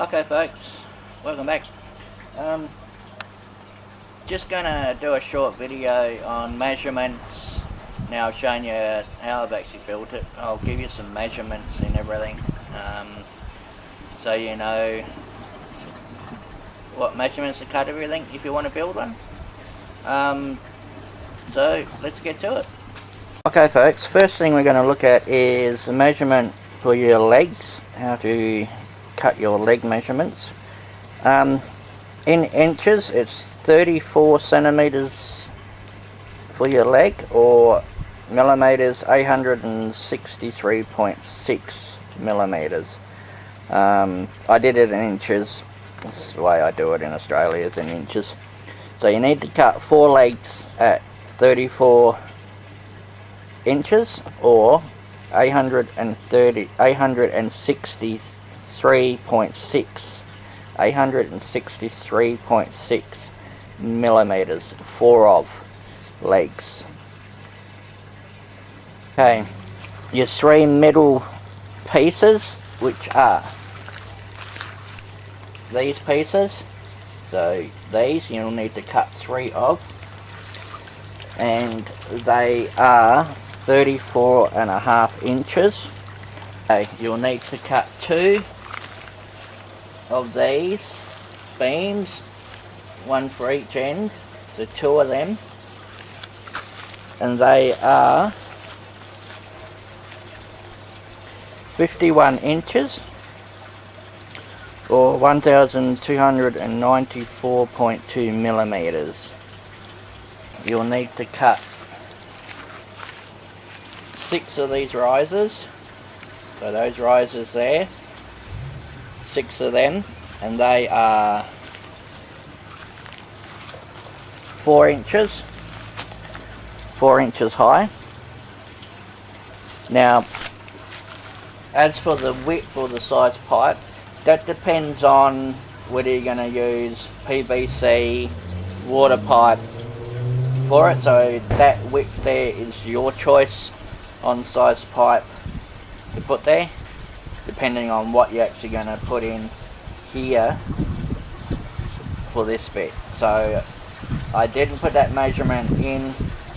Okay folks, welcome back. Just gonna do a short video on measurements. Now I've shown you how I've actually built it. I'll give you some measurements and everything, so you know what measurements to cut everything if you want to build one. So let's get to it. Okay folks, first thing we're going to look at is the measurement for your legs, how to cut your leg measurements. In inches it's 34 centimeters for your leg, or millimeters 863.6 millimeters. I did it in inches. That's the way I do it in Australia, is in inches. So you need to cut 4 legs at 34 inches, or 863.6 millimeters, 4 of legs. Okay, your 3 middle pieces, which are these pieces, so these you'll need to cut 3 of, and they are 34.5 inches. Okay, you'll need to cut 2 of these beams, 1 for each end, so 2 of them, and they are 51 inches, or 1294.2 millimeters. You'll need to cut 6 of these risers, so those risers there, 6 of them, and they are 4 inches high. Now, as for the width or the size pipe, that depends on whether you're going to use PVC, water pipe for it, so that width there is your choice on size pipe to put there, depending on what you're actually going to put in here for this bit. So I didn't put that measurement in,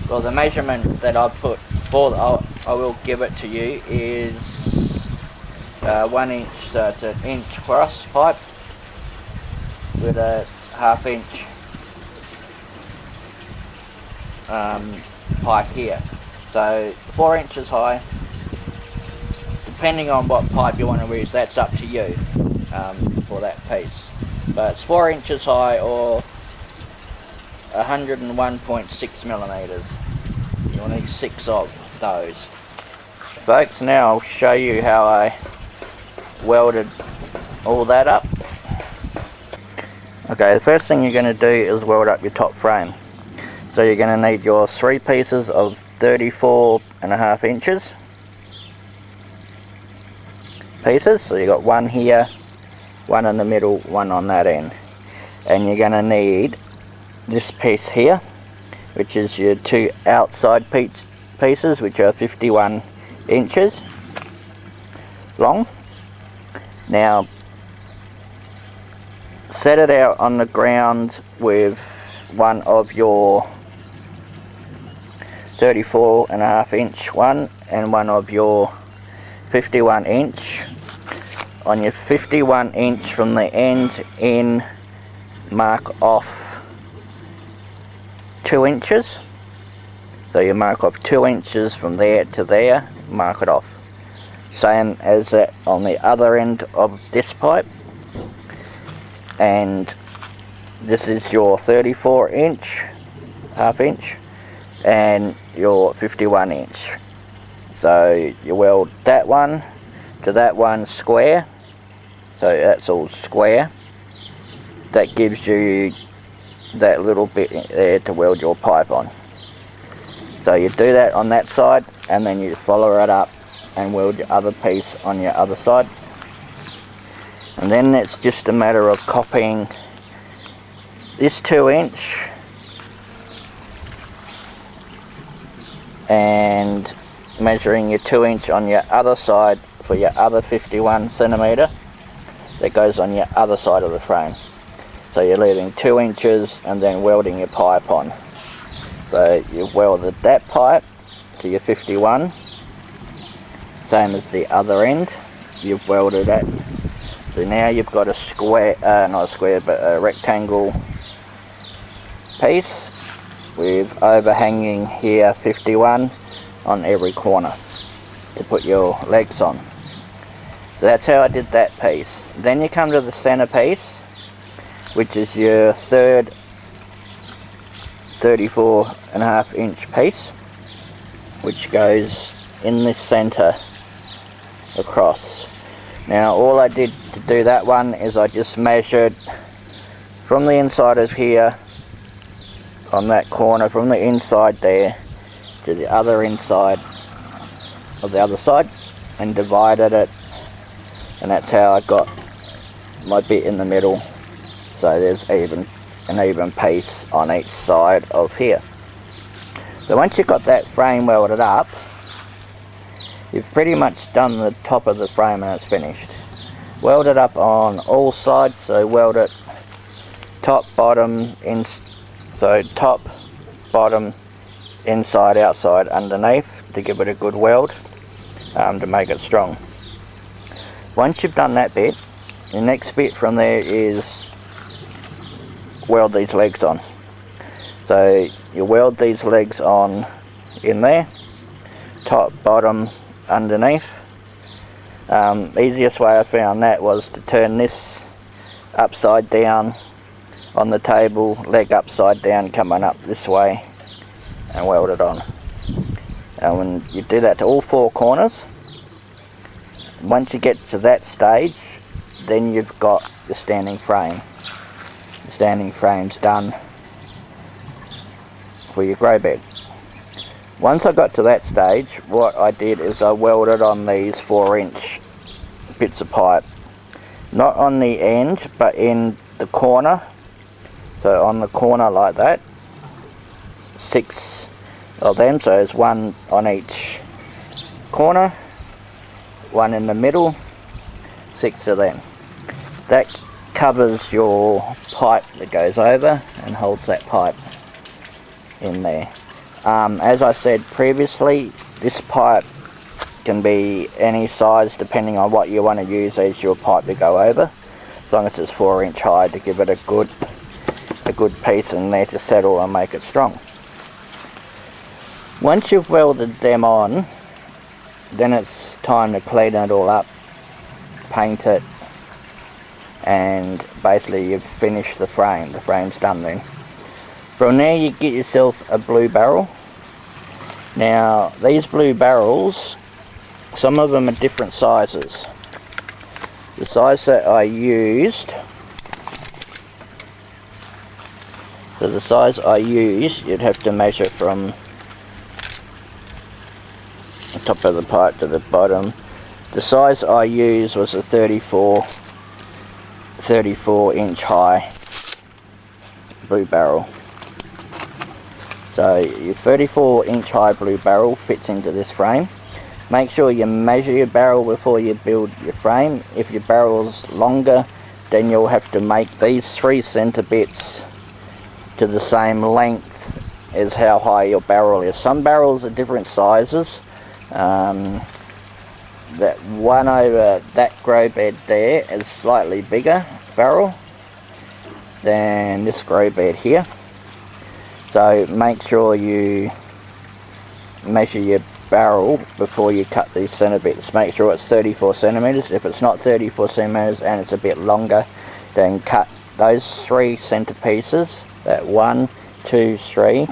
well, the measurement that I put for, I will give it to you, is 1 inch, so it's an inch cross pipe with a 1/2 inch pipe here. So 4 inches high. Depending on what pipe you want to use, that's up to you for that piece. But it's 4 inches high, or 101.6 millimeters. You'll need 6 of those. Folks, now I'll show you how I welded all that up. Okay, the first thing you're going to do is weld up your top frame. So you're going to need your 3 pieces of 34.5 inches pieces. So you got 1 here, 1 in the middle, 1 on that end, and you're going to need this piece here, which is your 2 outside pieces, which are 51 inches long. Now set it out on the ground with one of your 34.5 inch one and one of your 51 inch. On your 51 inch from the end in, mark off 2 inches. So you mark off 2 inches from there to there, mark it off. Same as that on the other end of this pipe. And this is your 34 inch, 1/2 inch, and your 51 inch. So you weld that one to that one square, so that's all square. That gives you that little bit there to weld your pipe on. So you do that on that side, and then you follow it up and weld your other piece on your other side. And then it's just a matter of copying this 2 inch and measuring your 2 inch on your other side for your other 51 centimeter, that goes on your other side of the frame. So you're leaving 2 inches and then welding your pipe on. So you've welded that pipe to your 51, same as the other end, you've welded it. So now you've got a square, not a square, but a rectangle piece with overhanging here 51 on every corner to put your legs on. So that's how I did that piece. Then you come to the center piece, which is your third 34.5 inch piece, which goes in this center across. Now all I did to do that one is I just measured from the inside of here, on that corner, from the inside there to the other inside of the other side, and divided it, and that's how I got my bit in the middle, so there's an even piece on each side of here. So once you've got that frame welded up, you've pretty much done the top of the frame and it's finished. Weld it up on all sides, so weld it top, bottom, top, bottom, inside, outside, underneath, to give it a good weld, to make it strong. Once you've done that bit, the next bit from there is weld these legs on. So you weld these legs on in there, top, bottom, underneath. Easiest way I found that was to turn this upside down on the table, leg upside down coming up this way, and weld it on. And when you do that to all 4 corners, once you get to that stage, then you've got the standing frame. The standing frame's done for your grow bed. Once I got to that stage, what I did is I welded on these 4-inch bits of pipe, not on the end but in the corner. So on the corner like that, 6 of them, so there's 1 on each corner, 1 in the middle, 6 of them. That covers your pipe that goes over and holds that pipe in there. As I said previously, this pipe can be any size depending on what you want to use as your pipe to go over, as long as it's 4-inch high, to give it a good piece in there to settle and make it strong. Once you've welded them on, then it's time to clean it all up, paint it, and basically you've finished the frame. The frame's done then. From there you get yourself a blue barrel. Now these blue barrels, some of them are different sizes. The size that I used, you'd have to measure from the top of the pipe to the bottom. The size I used was a 34-inch high blue barrel. So your 34-inch high blue barrel fits into this frame. Make sure you measure your barrel before you build your frame. If your barrel's longer, then you'll have to make these 3 center bits to the same length as how high your barrel is. Some barrels are different sizes. That one over that grow bed there is slightly bigger barrel than this grow bed here. So make sure you measure your barrel before you cut these center bits. Make sure it's 34 centimeters. If it's not 34 centimeters and it's a bit longer, then cut those 3 center pieces, that 1, 2, 3,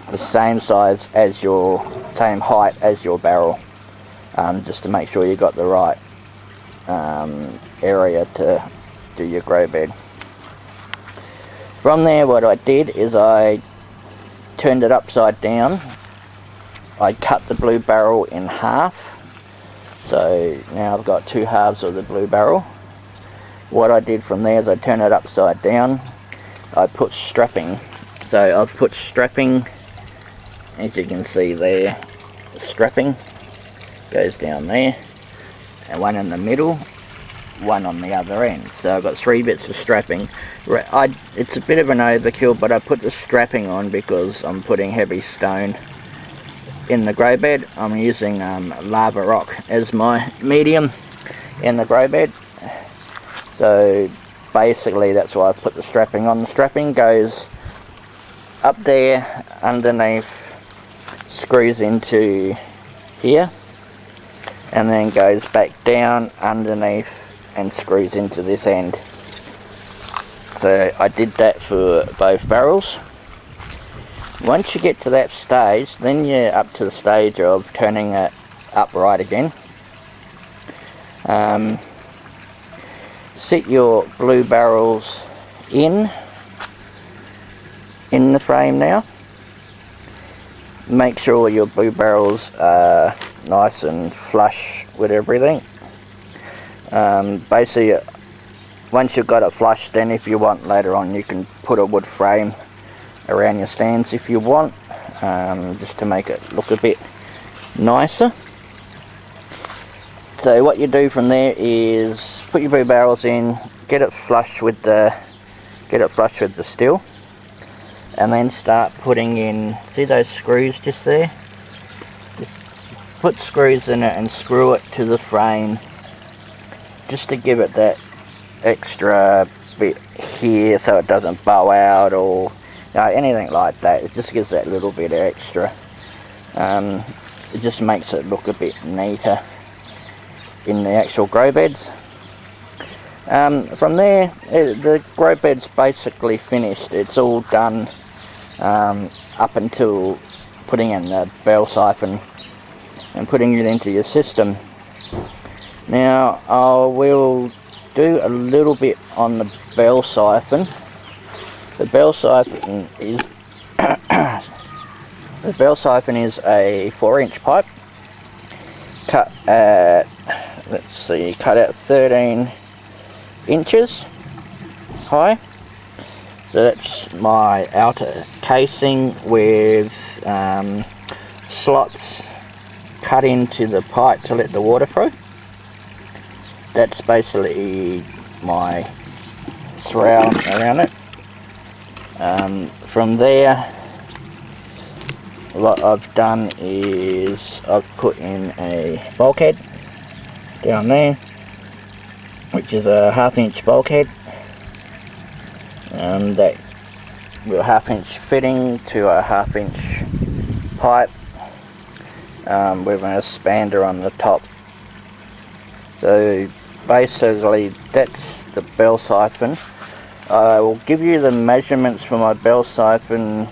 the same size as same height as your barrel, just to make sure you got the right area to do your grow bed. From there, what I did is I turned it upside down. I cut the blue barrel in half, so now I've got 2 halves of the blue barrel. What I did from there is I turned it upside down. I put strapping, so I've put strapping, as you can see there, the strapping goes down there, and one in the middle one on the other end. So I've got 3 bits of strapping. It's a bit of an overkill, but I put the strapping on because I'm putting heavy stone in the grow bed. I'm using lava rock as my medium in the grow bed. So basically that's why I put the strapping on. The strapping goes up there underneath, screws into here, and then goes back down underneath and screws into this end. So I did that for both barrels. Once you get to that stage, then you're up to the stage of turning it upright again. Sit your blue barrels in the frame now. Make sure your blue barrels are nice and flush with everything. Basically, once you've got it flush, then if you want later on you can put a wood frame around your stands if you want, just to make it look a bit nicer. So what you do from there is put your blue barrels in, get it flush with the steel, and then start putting in, see those screws just there? Just put screws in it and screw it to the frame, just to give it that extra bit here so it doesn't bow out or anything like that. It just gives that little bit extra. It just makes it look a bit neater in the actual grow beds. From there, the grow bed's basically finished. It's all done up until putting in the bell siphon and putting it into your system. Now I will do a little bit on the bell siphon. The bell siphon is the bell siphon is a 4-inch pipe cut at, let's see, cut at 13 inches high. So that's my outer casing with slots cut into the pipe to let the water through. That's basically my shroud around it. From there, what I've done is I've put in a bulkhead down there, which is a 1/2-inch bulkhead, that with a 1/2-inch fitting to a 1/2-inch pipe, with an expander on the top. So basically that's the bell siphon. I will give you the measurements for my bell siphon.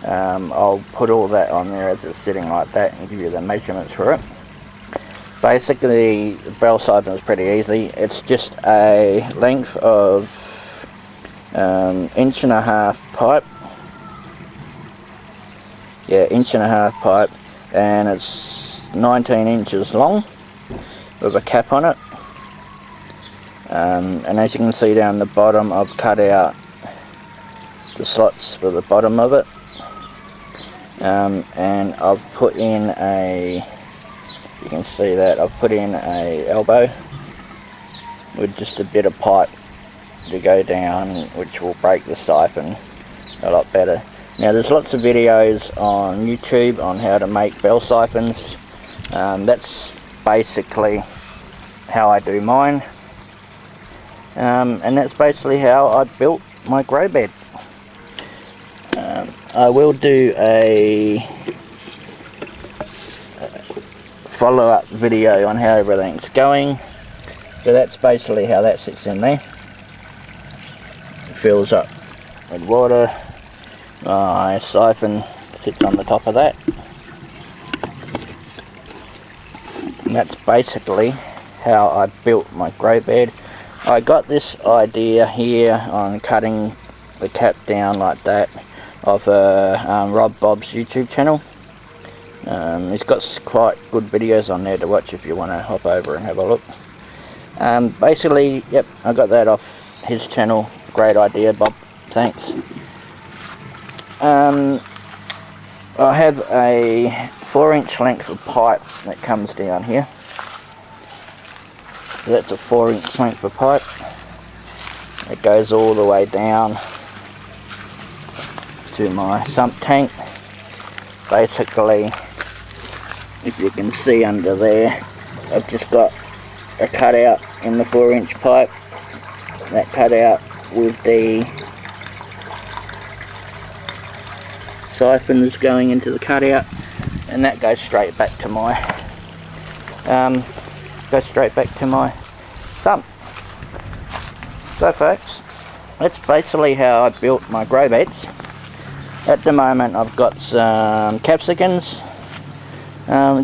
I'll put all that on there as it's sitting like that and give you the measurements for it. Basically, the bell siphon is pretty easy. It's just a length of 1.5 inch pipe. Yeah, 1.5 inch pipe, and it's 19 inches long with a cap on it. And as you can see down the bottom, I've cut out the slots for the bottom of it, and I've put in a, you can see that I've put in a elbow with just a bit of pipe to go down, which will break the siphon a lot better. Now there's lots of videos on YouTube on how to make bell siphons. That's basically how I do mine. And that's basically how I built my grow bed. I will do a follow-up video on how everything's going. So that's basically how that sits in there. It fills up with water. My siphon sits on the top of that. And that's basically how I built my grow bed. I got this idea here on cutting the cap down like that of Rob Bob's YouTube channel. He's got quite good videos on there to watch if you want to hop over and have a look. Basically, yep, I got that off his channel. Great idea, Bob. Thanks. I have a 4-inch length of pipe that comes down here. That's a 4-inch length of pipe. It goes all the way down to my sump tank. Basically, if you can see under there, I've just got a cutout in the 4-inch pipe. That cutout with the siphons going into the cutout, and that goes straight back to my sump. So folks, that's basically how I built my grow beds. At the moment I've got some capsicums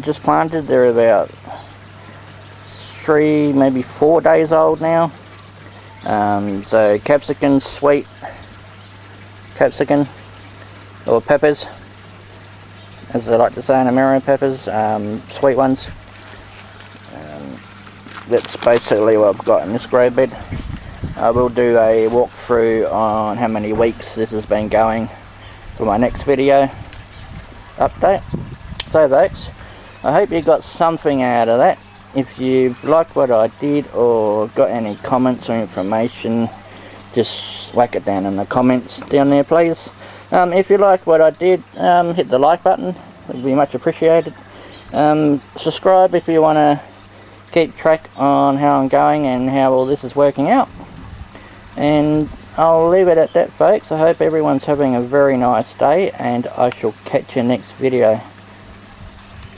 just planted. They're about 3, maybe 4 days old now. So capsicum, sweet capsicum, or peppers, as they like to say in America, peppers, sweet ones. That's basically what I've got in this grow bed. I will do a walkthrough on how many weeks this has been going for my next video update. So folks, I hope you got something out of that. If you liked what I did or got any comments or information, just whack it down in the comments down there please. If you liked what I did, hit the like button, it would be much appreciated. Subscribe if you want to keep track on how I'm going and how all this is working out. And I'll leave it at that folks. I hope everyone's having a very nice day, and I shall catch you next video.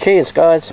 Cheers guys.